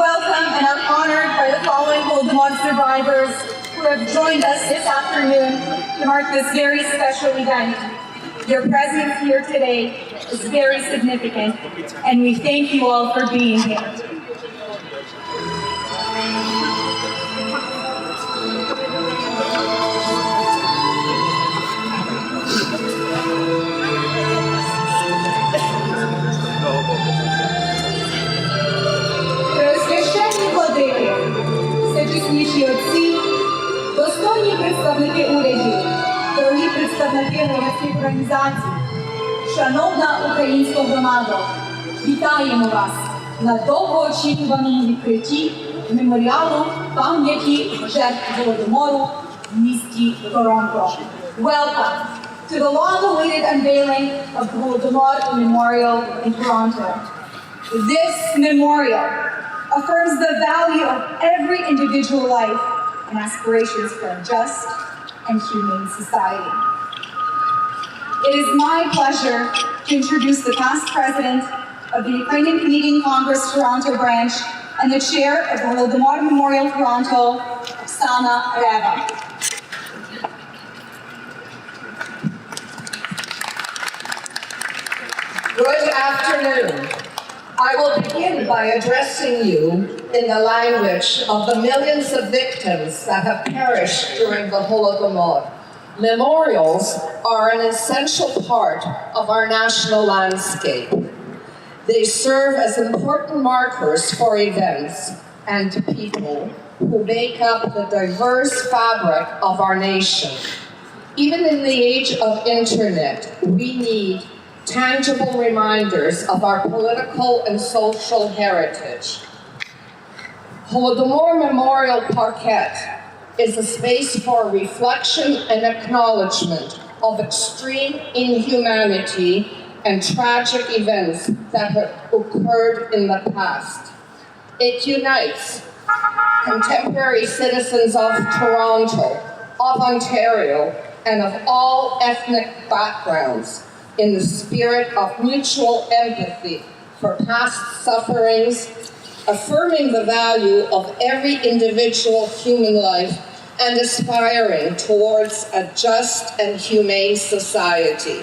welcome and are honored by the following Holodomor survivors who have joined us this afternoon to mark this very special event. Your presence here today is very significant, and we thank you all for being here. Священні владики, всечесніші отці, достойні представники урядів, дорогі представники громадських організацій, шановна українська громада, вітаємо вас на довгоочікуваному відкритті меморіалу пам'яті жертв Голодомору в місті Торонто. Welcome to the long-awaited unveiling of the Holodomor Memorial in Toronto. This memorial affirms the value of every individual life and aspirations for a just and humane society. It is my pleasure to introduce the past president of the Ukrainian Canadian Congress Toronto branch and the chair of the Holodomor Memorial Toronto, Oksana Rewa. Good afternoon. I will begin by addressing you in the language of the millions of victims that have perished during the Holodomor. Memorials are an essential part of our national landscape. They serve as important markers for events and people who make up the diverse fabric of our nation. Even in the age of internet, we need tangible reminders of our political and social heritage. Holodomor Memorial Parkette is a space for reflection and acknowledgement of extreme inhumanity and tragic events that have occurred in the past. It unites contemporary citizens of Toronto, of Ontario, and of all ethnic backgrounds in the spirit of mutual empathy for past sufferings, affirming the value of every individual human life and aspiring towards a just and humane society.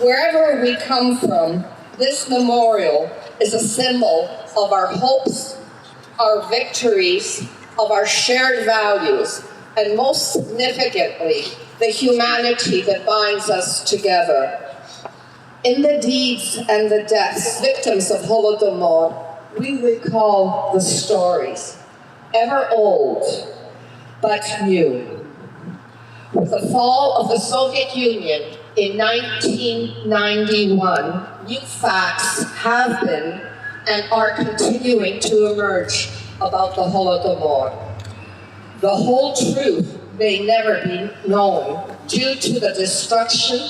Wherever we come from, this memorial is a symbol of our hopes, our victories, of our shared values, and most significantly, the humanity that binds us together. In the deeds and the deaths, victims of Holodomor, we recall the stories, ever old, but new. With the fall of the Soviet Union in 1991, new facts have been and are continuing to emerge about the Holodomor. The whole truth may never be known due to the destruction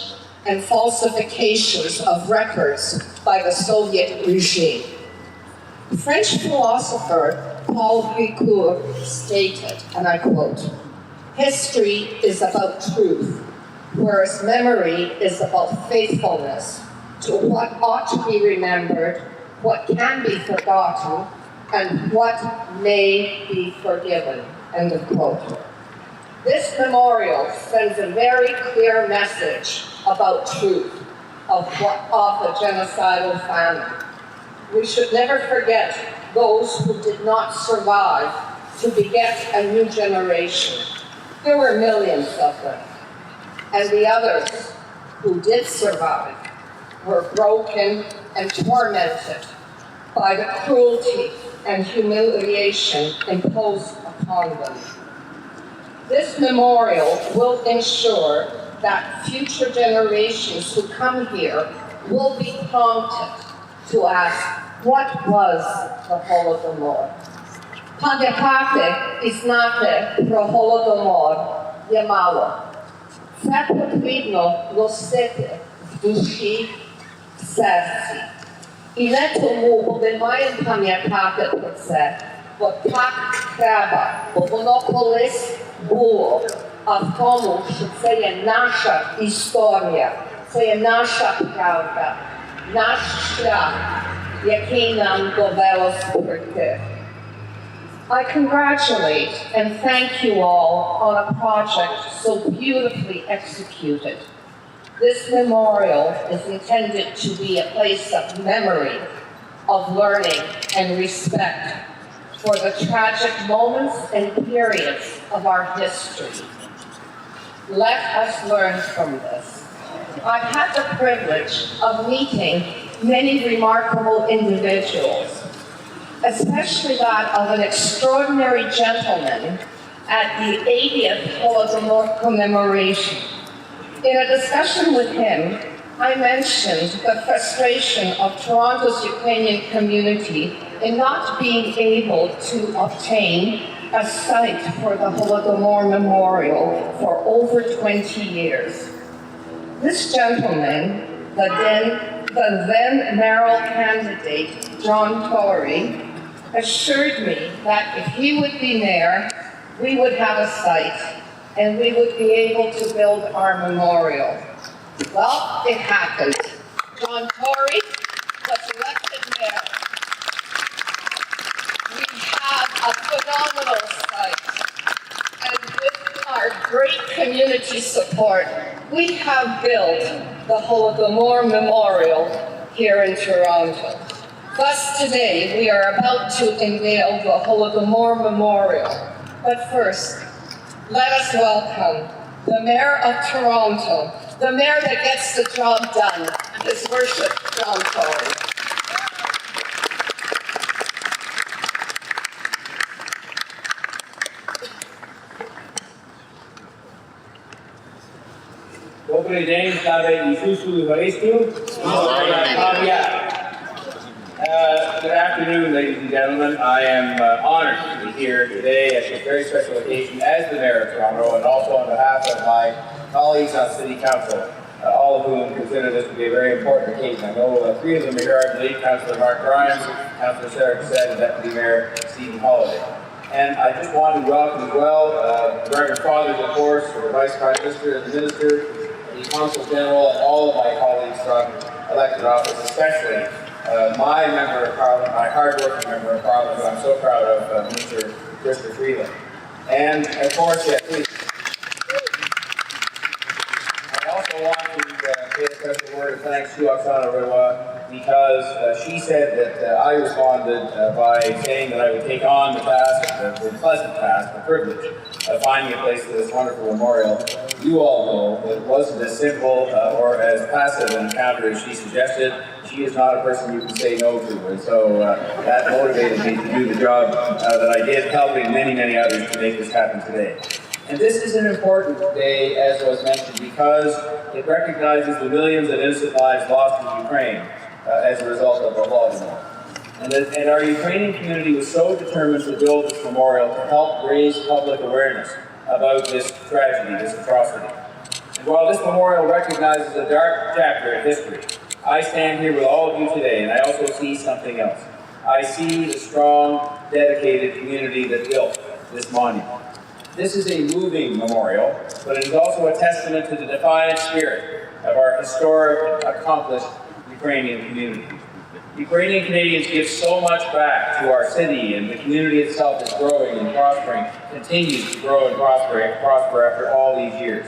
and falsifications of records by the Soviet regime. French philosopher Paul Velykyy stated, and I quote, "History is about truth, whereas memory is about faithfulness to what ought to be remembered, what can be forgotten, and what may be forgiven." End of quote. This memorial sends a very clear message about truth of the genocidal famine. We should never forget those who did not survive to beget a new generation. There were millions of them. And the others who did survive were broken and tormented by the cruelty and humiliation imposed upon them. This memorial will ensure that future generations who come here will be prompted to ask, what was the Holodomor? Pamiętати і знати про Holodomor є мало. Це потрібно носити в душі, в серці. І не тому, бо ми маємо пам'ятати про це, бо так треба, бо воно колись було, а в тому, що це є наша історія, це є наша правда, наш шлях, який нам довелося пройти. I congratulate and thank you all on a project so beautifully executed. This memorial is intended to be a place of memory, of learning and respect for the tragic moments and periods of our history. Let us learn from this. I've had the privilege of meeting many remarkable individuals, especially that of an extraordinary gentleman at the 80th Holodomor commemoration. In a discussion with him, I mentioned the frustration of Toronto's Ukrainian community in not being able to obtain a site for the Holodomor Memorial for over 20 years. This gentleman, the then mayoral candidate, John Tory, assured me that if he would be mayor, we would have a site and we would be able to build our memorial. Well, it happened. John Tory was elected mayor. We have a phenomenal site. And with our great community support, we have built the Holodomor Memorial here in Toronto. Thus today, we are about to unveil the Holodomor Memorial. But first, let us welcome the Mayor of Toronto, the mayor that gets the job done, His Worship John Tory. Добрий день, слава Ісусу і Христу. Good afternoon, ladies and gentlemen. I am honored to be here today at this very special occasion as the Mayor of Toronto, and also on behalf of my colleagues on City Council, all of whom consider this to be a very important occasion. I know three of them are here, I believe, Councillor Mark Grimes, Councillor Sarah Cassett, and Deputy Mayor Stephen Holiday. And I just want to welcome as well the Reverend Fathers, of course, the Vice Prime Minister and the Minister, the Consul General, and all of my colleagues from elected office, especially my member of Parliament, my hard-working member of Parliament, who I'm so proud of, Mr. Chrystia Freeland. And of course, please. I also want to say a special word of thanks to Oksana Rewa, because she said that I responded by saying that I would take on the task, the pleasant task, the privilege of finding a place for this wonderful memorial. You all know that it wasn't as simple or as passive an encounter as she suggested. She is not a person you can say no to, and so that motivated me to do the job that I did, helping many, many others to make this happen today. And this is an important day, as was mentioned, because it recognizes the millions of innocent lives lost in Ukraine as a result of the Holodomor. And our Ukrainian community was so determined to build this memorial to help raise public awareness about this tragedy, this atrocity. And while this memorial recognizes a dark chapter in history, I stand here with all of you today, and I also see something else. I see the strong, dedicated community that built this monument. This is a moving memorial, but it is also a testament to the defiant spirit of our historic, accomplished Ukrainian community. Ukrainian Canadians give so much back to our city, and the community itself is growing and prospering, continues to grow and prosper after all these years.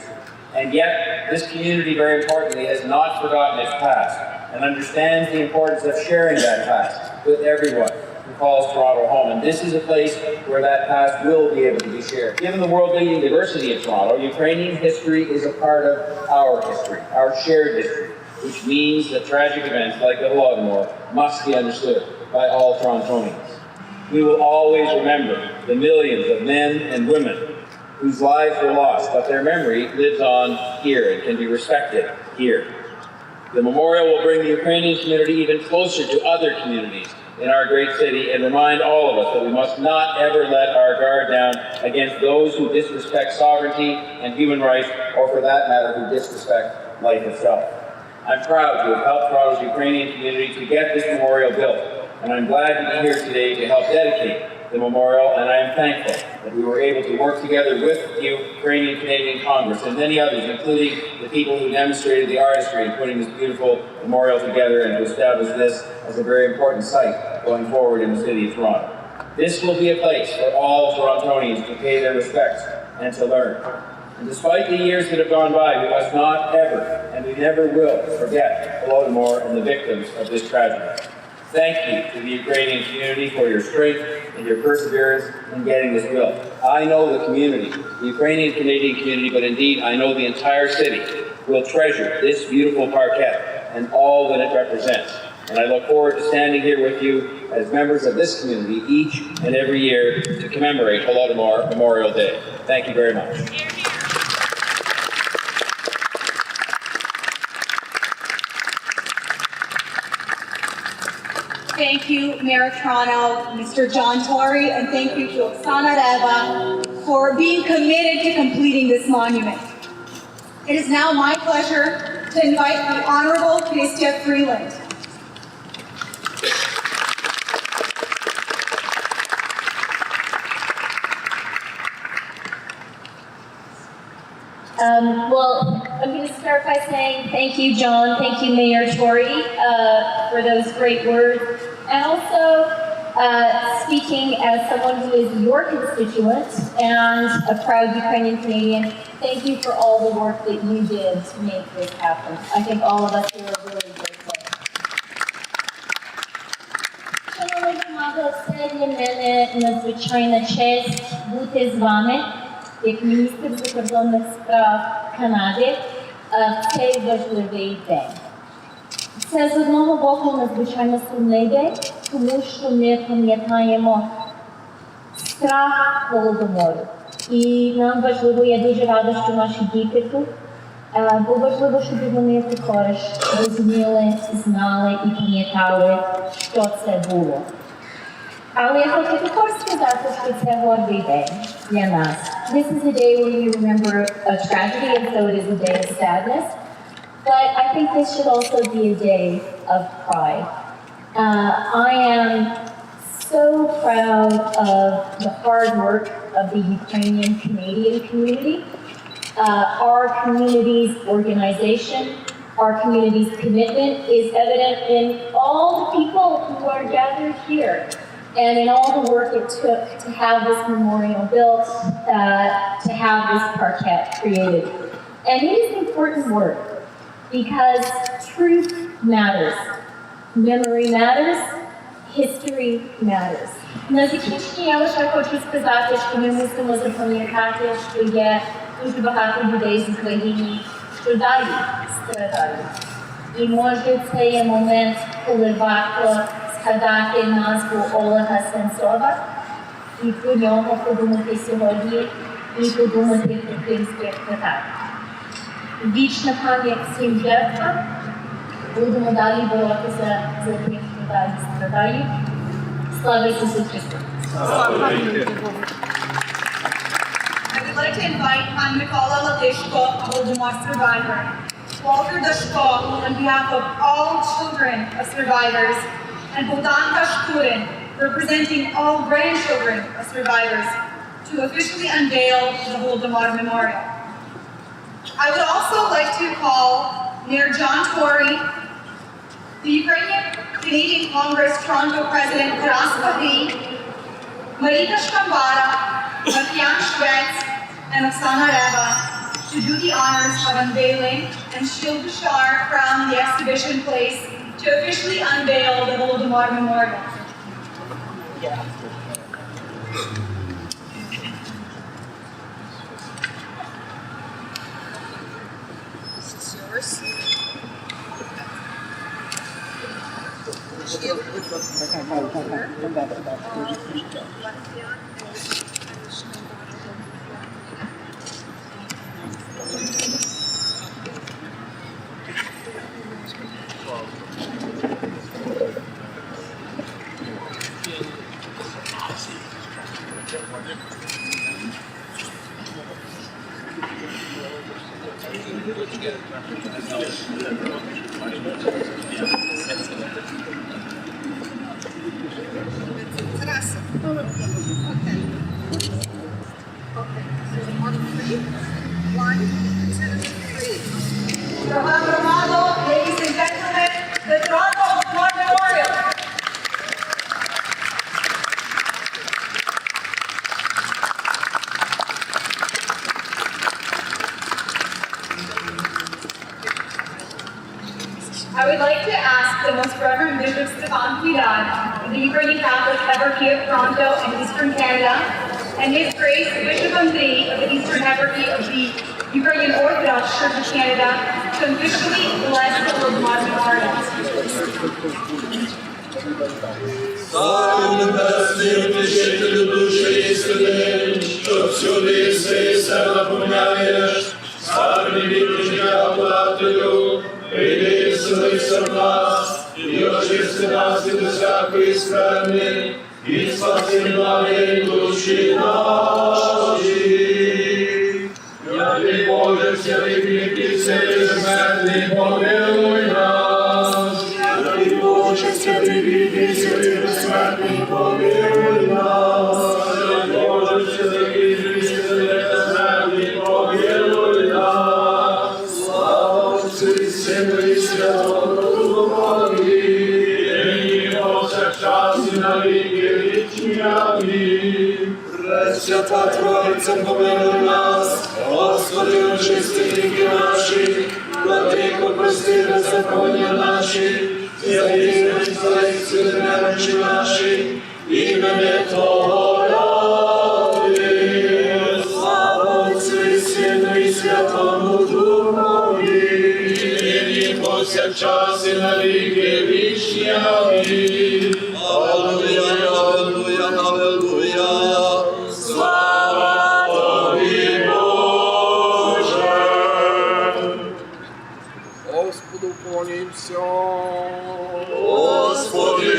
And yet, this community, very importantly, has not forgotten its past and understands the importance of sharing that past with everyone who calls Toronto home. And this is a place where that past will be able to be shared. Given the world-leading diversity of Toronto, Ukrainian history is a part of our history, our shared history, which means that tragic events like the Holodomor must be understood by all Torontonians. We will always remember the millions of men and women whose lives were lost, but their memory lives on here and can be respected here. The memorial will bring the Ukrainian community even closer to other communities in our great city and remind all of us that we must not ever let our guard down against those who disrespect sovereignty and human rights, or for that matter, who disrespect life itself. I'm proud to have helped Toronto's Ukrainian community to get this memorial built, and I'm glad to be here today to help dedicate the memorial, and I am thankful that we were able to work together with the Ukrainian Canadian Congress and many others, including the people who demonstrated the artistry in putting this beautiful memorial together and to establish this as a very important site going forward in the city of Toronto. This will be a place for all Torontonians to pay their respects and to learn. And despite the years that have gone by, we must not ever, and we never will, forget Holodomor and the victims of this tragedy. Thank you to the Ukrainian community for your strength and your perseverance in getting this bill. I know the community, the Ukrainian Canadian community, but indeed I know the entire city will treasure this beautiful Parkette and all that it represents. And I look forward to standing here with you as members of this community each and every year to commemorate Holodomor Memorial Day. Thank you very much. Thank you, Mayor of Toronto, Mr. John Tory, and thank you to Oksana Rewa for being committed to completing this monument. It is now my pleasure to invite the Honorable Chrystia Freeland. Well, I'm going to start by saying thank you, John. Thank you, Mayor Tory, for those great words. And also, speaking as someone who is your constituent and a proud Ukrainian Canadian, thank you for all the work that you did to make this happen. I think all of us here are really grateful. Шановні громади, це для мене надзвичайна честь бути з вами, як міністр закордонних справ Канади, в цей важливий день. Це з одного боку надзвичайно сумний день, тому що ми пам'ятаємо страх Голодомору. І нам важливо, я дуже рада, що наші діти тут, бо важливо, щоб вони також розуміли, знали і пам'ятали, що це було. Але я хочу також сказати, що це гордий день для нас. This is a day when we remember a tragedy, and so it is a day of sadness. But I think this should also be a day of pride. I am so proud of the hard work of the Ukrainian Canadian community. Our community's organization, our community's commitment is evident in all the people who are gathered here and in all the work it took to have this memorial built, to have this parkette created. And it is important work because truth matters, memory matters, history matters. На закінчення я лише хочу сказати, що ми мусимо запам'ятати, що є дуже багато людей з України, що далі страдають. І може це є момент, коли варто згадати назву Олега Сенцова і про нього подумати сьогодні і подумати про кримських татар. Вічна пам'ять всім жертвам. Будемо далі боротися за тих, хто далі страдає. Слава Ісусу Христу! I would like to invite Mykola, Latyshko, a Holodomor survivor, Walter Dashko, on behalf of all children of survivors, and Bogdan Kashkurin, representing all grandchildren of survivors, to officially unveil the Holodomor Memorial. I would also like to call Mayor John Tory, the Ukrainian Canadian Congress Toronto President Taras Bahriy, Marika Shkambara, Matyan Shvets, and Oksana Rewa to do the honors of unveiling and shield the Shar from the exhibition place to officially unveil the Holodomor Memorial. Ladies and gentlemen, the Toronto Holodomor Memorial. I would like to ask the Most Reverend Bishop Stepan of the Ukrainian Catholic Eparchy of Toronto and Eastern Canada, and His Grace Bishop Andriy of the Eastern Eparchy of the Ukrainian Orthodox Church of Canada to officially bless the Holodomor memorial. Слава Небесний, утішителю душі істини, що всюди єси і все наповняєш, славний вік життя подателю, прийди і вселися в нас, і очисти нас від усякої скверни, і спаси наші душі наші. Святий Боже, святий кріпкий, святий безсмертний, помилуй нас. Святий Боже, святий кріпкий, святий безсмертний, помилуй нас. Святий Боже, святий кріпкий, святий безсмертний, помилуй нас. Слава Отцю і Сину і Святому Духові, нині повсякчас і на віки вічні. Амінь. Пресвята Тройця, помилуй нас, Господи, очисти гріхи наші, владико, прости беззаконня наші, зайди лекцію немочі наші, імені Твого ради. Слава Отцю і Сину і Святому Духові, нині повсякчас і на віки вічні. Амінь. Аллилуйя, аллилуйя, аллилуйя. Слава Тобі, Боже! Господу клонімся. Господи,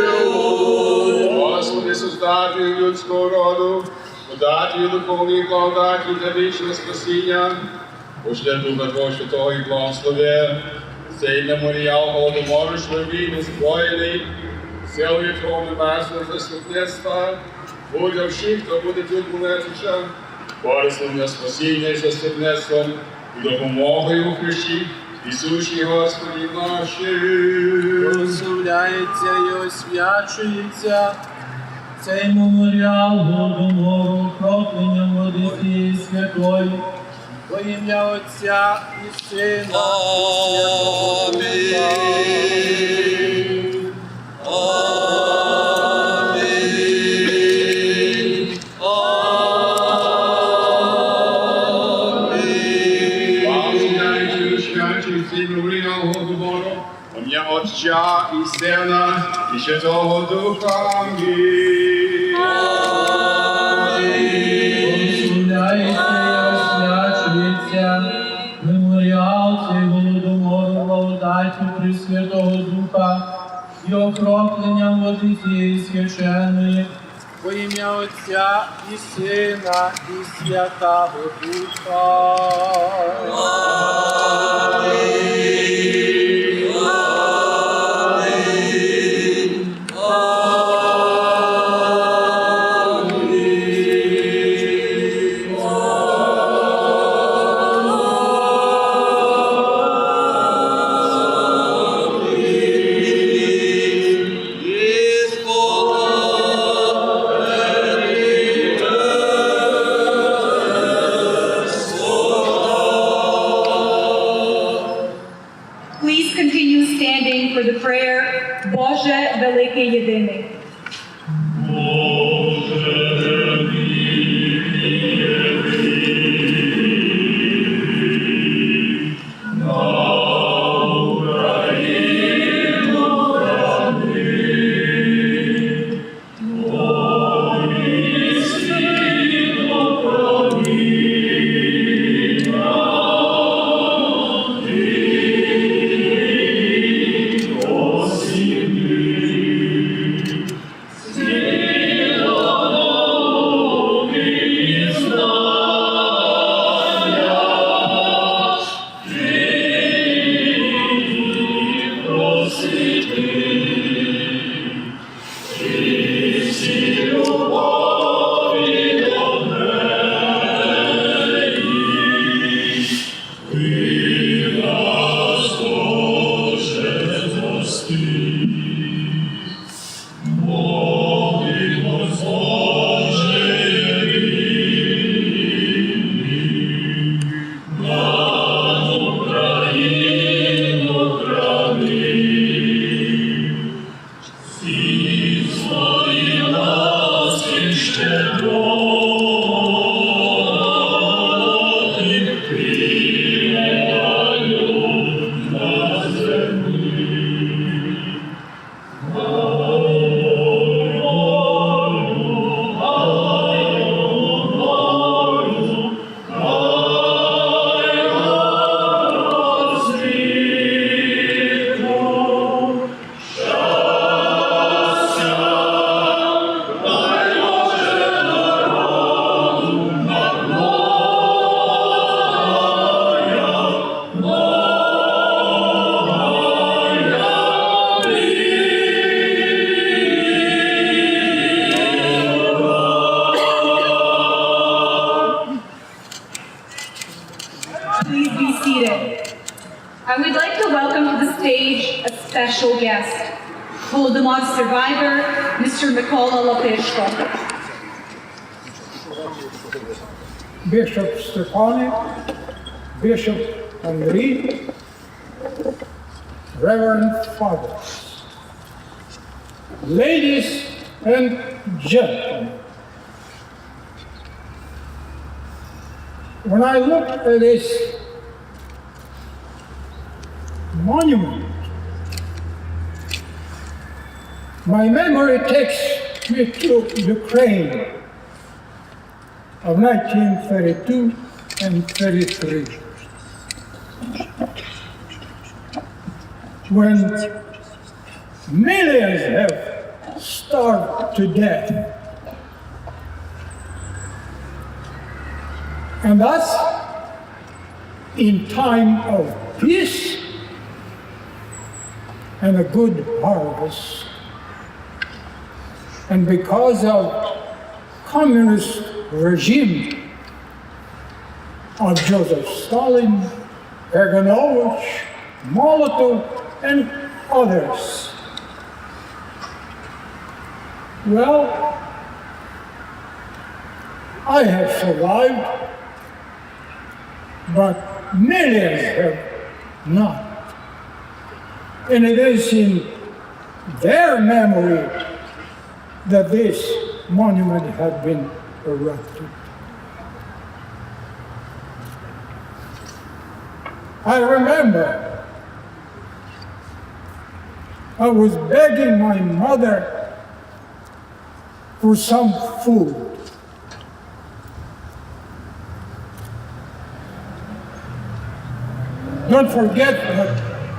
помилуй! Господи, Создателю людського роду, подателю духовної благодаті та вічне спасіння, пошли Духа Твого Святого і благослови цей меморіал Голодомору, що війни зброєний, силою Твого небесного заступництва, будь всіх, хто буде тут молитися, корисним на спасіння і заступництвом, і допомогою у Христі, Ісусі Господі нашій. Прославляється і освячується цей меморіал Голодомору, окропленням води цієї святої, во ім'я Отця і Сина і Святого Духа. Ім'я Отця і Сина і Святого Духа. Амінь. Прославляється і освячується меморіал цей Голодомору, благодаттю Пресвятого Духа і окропленням води цієї священної, во ім'я Отця і Сина і Святого Духа. Твої ласки щедроти, приймаю на землі. Please be seated. I would like to welcome to the stage a special guest, Holodomor survivor, Mr. Mykola Latyshko. Bishop Stepan, Bishop Andriy, Reverend Fathers, ladies and gentlemen, when I look at this monument, my memory takes me to Ukraine of 1932 and 33, when millions have starved to death. And that's in time of peace and a good harvest. And because of communist regime of Joseph Stalin, Gereliouk, Molotov, and others. Well, I have survived, but millions have not. And it is in their memory that this monument had been erected. I remember I was begging my mother for some food. Don't forget that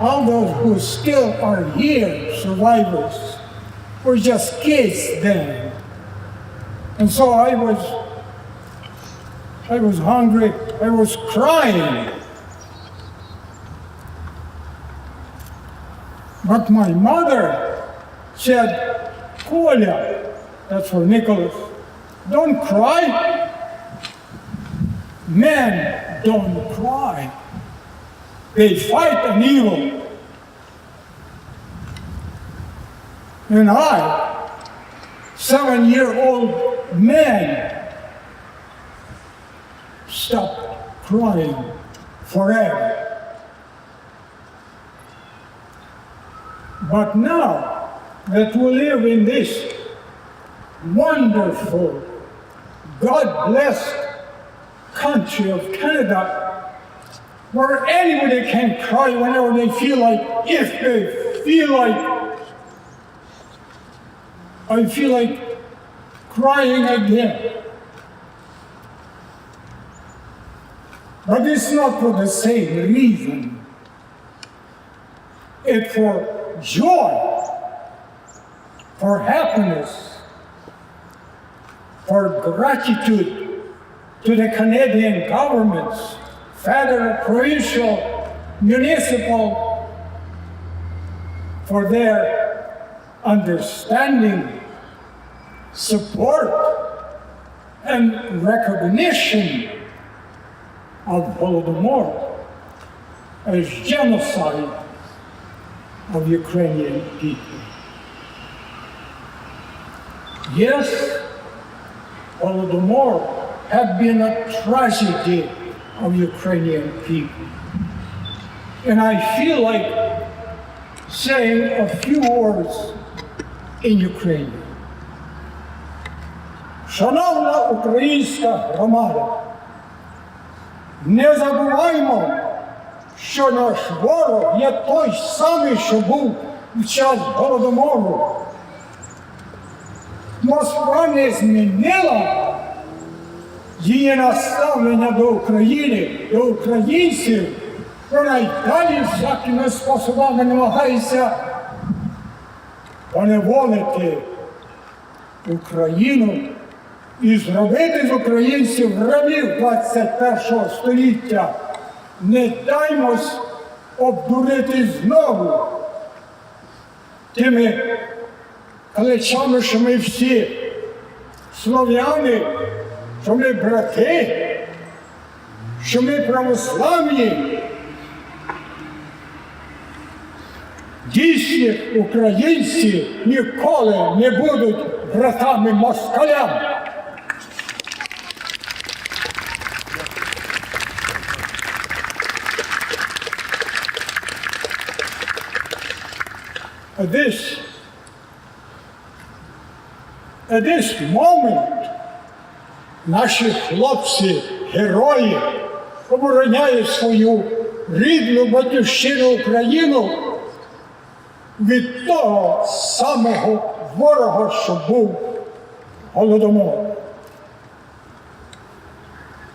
all those who still are here, survivors, were just kids then. And so I was hungry, I was crying. But my mother said, Kolya, that's for Nicholas, don't cry. Men don't cry. They fight an evil. And I, 7-year-old man, stopped crying forever. But now that we live in this wonderful, God-blessed country of Canada, where anybody can cry whenever they feel like, if they feel like, I feel like crying again. But it's not for the same reason. It's for joy, for happiness, for gratitude to the Canadian governments, federal, provincial, municipal, for their understanding, support, and recognition of Holodomor as genocide of Ukrainian people. Yes, Holodomor had been a tragedy of Ukrainian people. And I feel like saying a few words in Ukrainian. Шановна українська громада, не забуваймо, що наш ворог є той самий, що був в час Голодомору. Москва не змінила її наставлення до України, до українців. Вона й далі всякими способами намагається поневолити Україну і зробити з українців рабів 21 століття. Не даймось обдурити знову тими кличами, що ми всі слов'яни, що ми брати, що ми православні. Дійсні українці ніколи не будуть братами москалям. At this moment наші хлопці, герої, обороняють свою рідну батьківщину Україну від того самого ворога, що був Голодомор.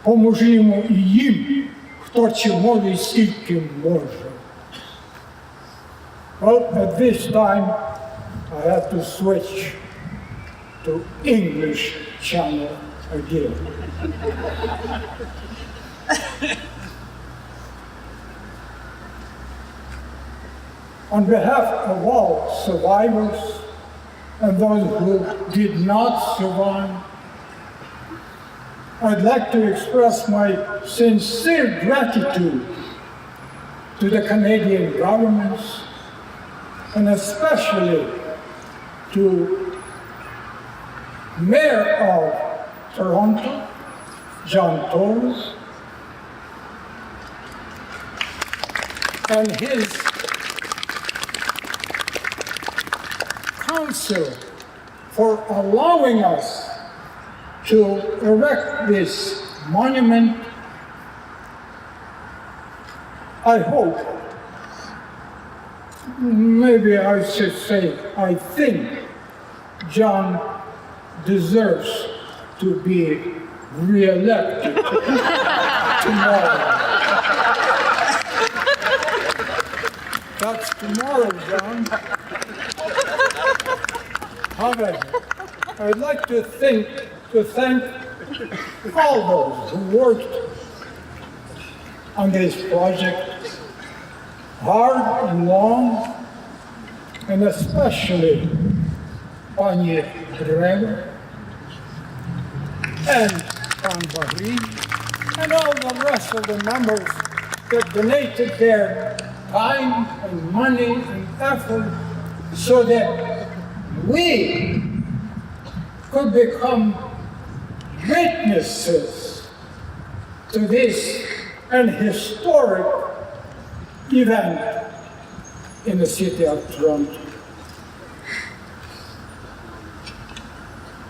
Поможімо і їм, хто чим може, скільки може. Well, at this time, I have to switch to English channel again. On behalf of all survivors and those who did not survive, I'd like to express my sincere gratitude to the Canadian governments and especially to Mayor of Toronto, John Tory, and his council for allowing us to erect this monument. I hope, maybe I should say, I think John deserves to be re-elected tomorrow. That's tomorrow, John. However, I'd like to thank all those who worked on this project hard and long, and especially Pani Rewa and Bahriy, and all the rest of the members that donated their time and money and effort so that we could become witnesses to this an historic event in the city of Toronto.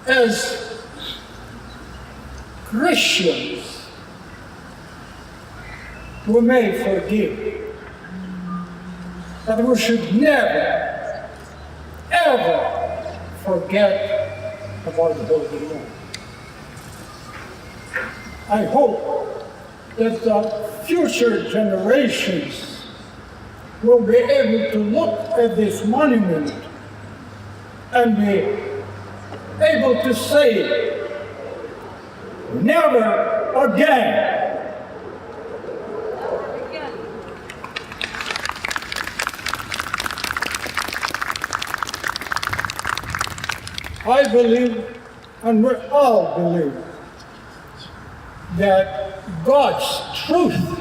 As Christians, we may forgive, but we should never, ever forget about Holodomor. I hope that the future generations will be able to look at this monument and be able to say, never again. I believe, and we all believe, that God's truth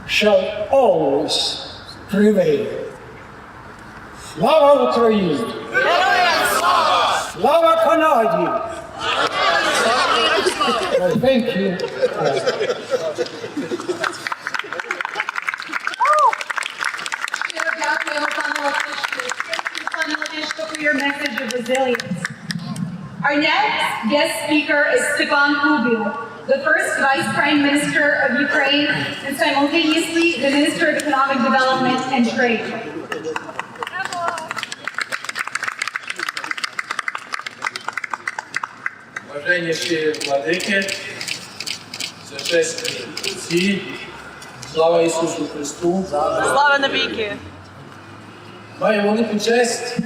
shall always prevail. Слава Україні! Слава Канаді! Thank you. Дякуємо, пане Latyshko. Thank you, пане Latyshko, for your message of resilience. Our next guest speaker is Stepan, the first Vice Prime Minister of Ukraine and simultaneously the Minister of Economic Development and Trade. Блаженніші владики, священні отці, слава Ісусу Христу! Слава навіки! Маю велику честь,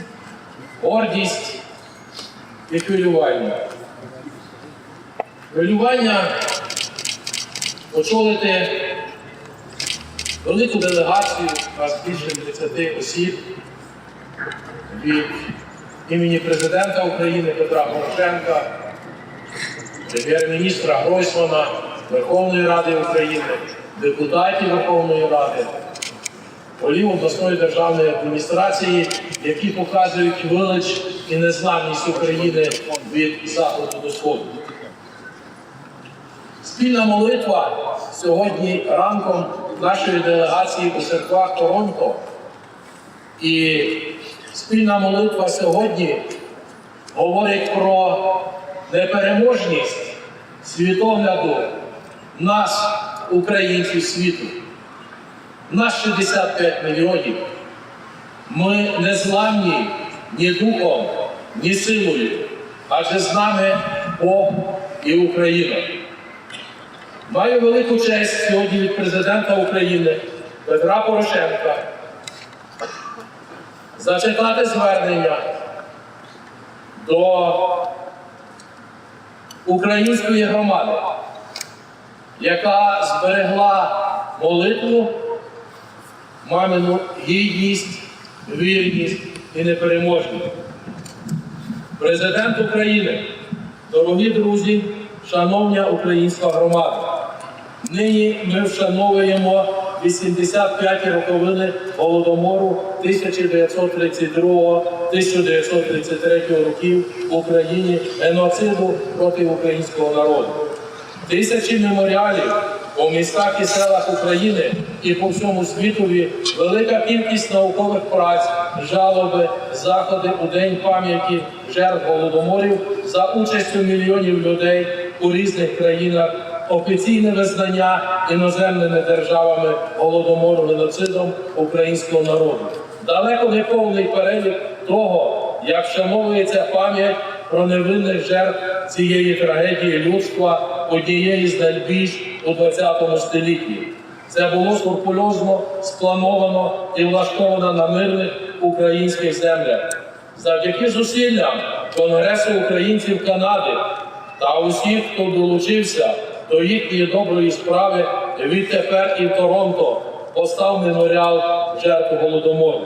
гордість і хвилювання. Хвилювання очолити велику делегацію, нас більше 30 осіб, від імені Президента України Петра Порошенка, прем'єр-міністра Гройсмана, Верховної Ради України, депутатів Верховної Ради, голів обласної державної адміністрації, які показують велич і незламність України від заходу до сходу. Спільна молитва сьогодні ранком нашої делегації у церквах Торонто і спільна молитва сьогодні говорить про непереможність світогляду нас, українців світу. Нас 65 мільйонів. Ми не зламні ні духом, ні силою, адже з нами Бог і Україна. Маю велику честь сьогодні від Президента України Петра Порошенка зачитати звернення до української громади, яка зберегла молитву, мамину гідність, вірність і непереможність. Президент України, дорогі друзі, шановна українська громада, нині ми вшановуємо 85-ті роковини Голодомору 1932-1933 років в Україні, геноциду проти українського народу. Тисячі меморіалів у містах і селах України і по всьому світові, велика кількість наукових праць, жалоби, заходи у День пам'яті жертв Голодоморів за участю мільйонів людей у різних країнах, офіційне визнання іноземними державами Голодомору геноцидом українського народу. Далеко не повний перелік того, як вшановується пам'ять про невинних жертв цієї трагедії людства, однієї з найбільш у ХХ столітті. Це було скрупульозно сплановано і влаштовано на мирних українських землях. Завдяки зусиллям Конгресу українців Канади та усіх, хто долучився до їхньої доброї справи, відтепер і в Торонто постав меморіал жертв Голодомору.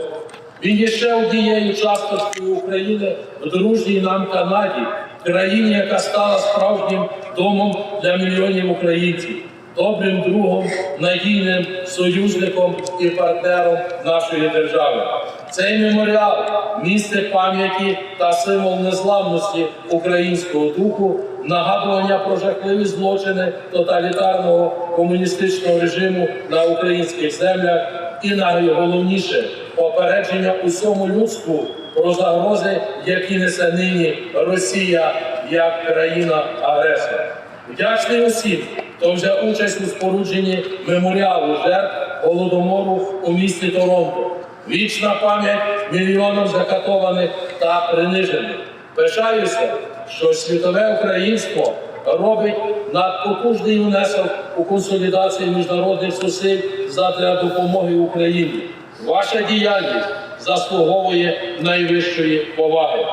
Він є ще однією часточкою України в дружній нам Канаді, країні, яка стала справжнім домом для мільйонів українців, добрим другом, надійним союзником і партнером нашої держави. Цей меморіал – місце пам'яті та символ незламності українського духу, нагадування про жахливі злочини тоталітарного комуністичного режиму на українських землях і, найголовніше, попередження усьому людству про загрози, які несе нині Росія як країна-агресор. Вдячний усім, хто взяв участь у спорудженні меморіалу жертв Голодомору у місті Торонто. Вічна пам'ять мільйонам закатованих та принижених. Пишаюся, що світове українство робить надпотужний внесок у консолідацію міжнародних зусиль задля допомоги Україні. Ваша діяльність заслуговує найвищої поваги.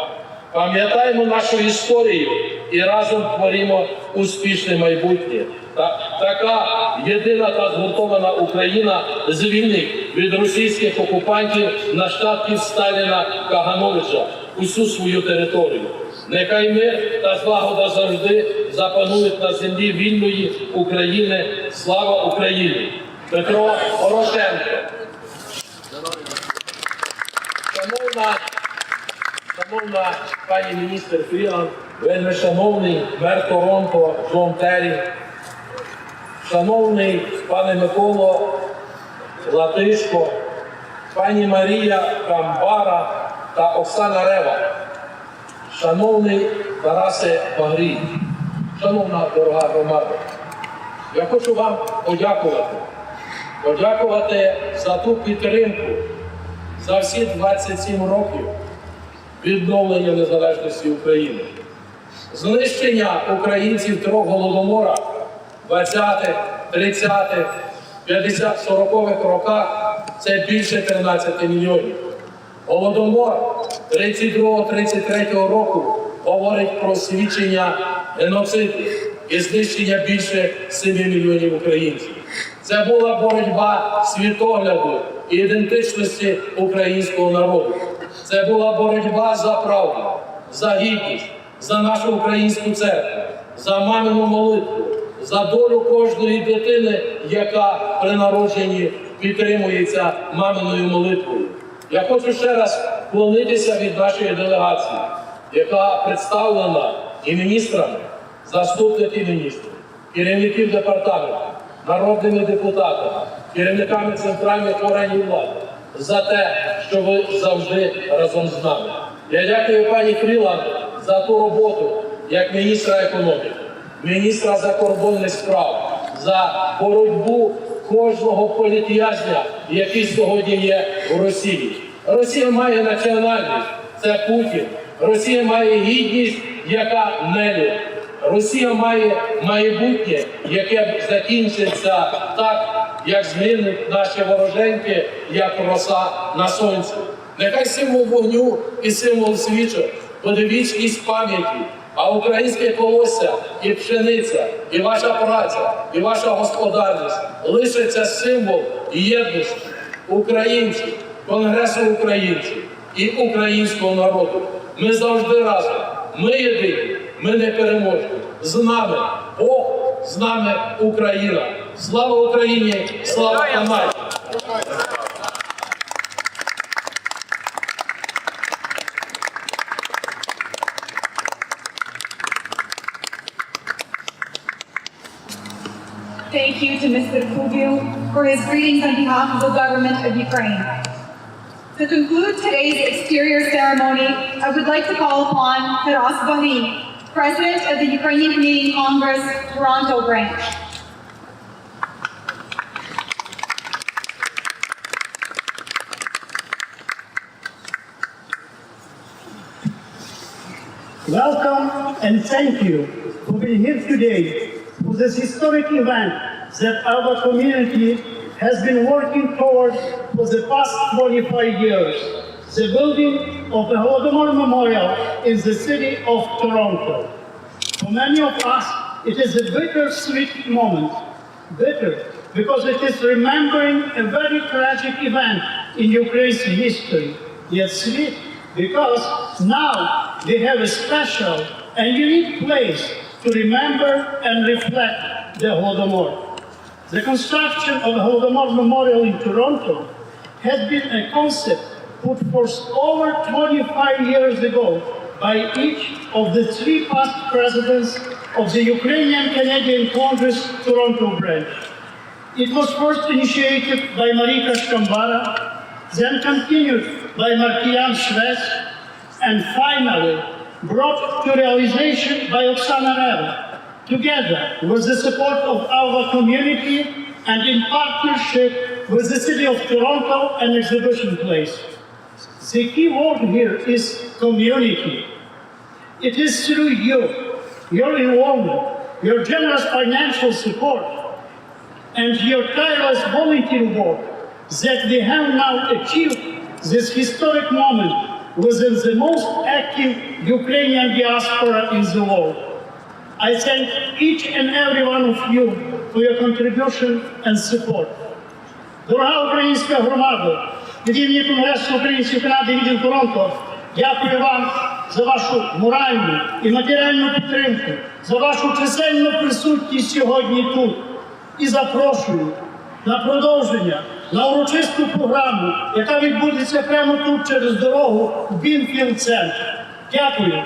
Пам'ятаємо нашу історію і разом творимо успішне майбутнє. Така єдина та згуртована Україна звільнить від російських окупантів нащадків Сталіна Кагановича усю свою територію. Нехай мир та злагода завжди запанують на землі вільної України. Слава Україні! Петро Порошенко. Шановна пані міністр Freeland, вельмишановний мер Торонто Джон Террі, шановний пане Миколо Латишко, пані Марія Камбара та Оксана Рева, шановний Тарасе Bahriy, шановна дорога громада, я хочу вам подякувати за ту підтримку за всі 27 років відновлення незалежності України. Знищення українців трьох голодоморах 20-х, 30-х, 50-х, 40-х роках – це більше 13 мільйонів. Голодомор 32-33 року говорить про свідчення геноциду і знищення більше 7 мільйонів українців. Це була боротьба світогляду і ідентичності українського народу. Це була боротьба за правду, за гідність, за нашу українську церкву, за мамину молитву, за долю кожної дитини, яка при народженні підтримується маминою молитвою. Я хочу ще раз вклонитися від нашої делегації, яка представлена і міністрами, заступниками міністрів, керівників департаменту, народними депутатами, керівниками центральних органів влади, за те, що ви завжди разом з нами. Я дякую пані Freeland за ту роботу як міністра економіки, міністра закордонних справ, за боротьбу кожного політв'язня, який сьогодні є у Росії. Росія має національність – це Путін. Росія має гідність, яка нелюд. Росія має майбутнє, яке закінчиться так, як змінить наші вороженьки, як роса на сонці. Нехай символ вогню і символ свічок буде вічність пам'яті, а українське колосся і пшениця, і ваша праця, і ваша господарність лишиться символ єдності українців, Конгресу українців і українського народу. Ми завжди разом, ми єдині, ми непереможні. З нами Бог, з нами Україна. Слава Україні, слава Канаді! Thank you to Mr. Kubiv for his greetings on behalf of the government of Ukraine. To conclude today's exterior ceremony, I would like to call upon Bahriy, President of the Ukrainian Canadian Congress, Toronto branch. Welcome and thank you for being here today for this historic event that our community has been working towards for the past 25 years, the building of the Holodomor Memorial in the city of Toronto. For many of us, it is a bittersweet moment. Bitter because it is remembering a very tragic event in Ukraine's history, yet sweet because now we have a special and unique place to remember and reflect the Holodomor. The construction of the Holodomor Memorial in Toronto has been a concept put forth over 25 years ago by each of the three past presidents of the Ukrainian Canadian Congress Toronto branch. It was first initiated by Chmilar, then continued by Markian, and finally brought to realization by Oksana Rewa, together with the support of our community and in partnership with the City of Toronto and Exhibition Place. The key word here is community. It is through you, your involvement, your generous financial support, and your tireless volunteer work that we have now achieved this historic moment within the most active Ukrainian diaspora in the world. I thank each and every one of you for your contribution and support. Дорога українська громада, від імені Конгресу української Канади відділ Торонто, дякую вам за вашу моральну і матеріальну підтримку, за вашу чисельну присутність сьогодні тут. І запрошую на продовження, на урочисту програму, яка відбудеться прямо тут через дорогу в Бінфілд-центр. Дякую.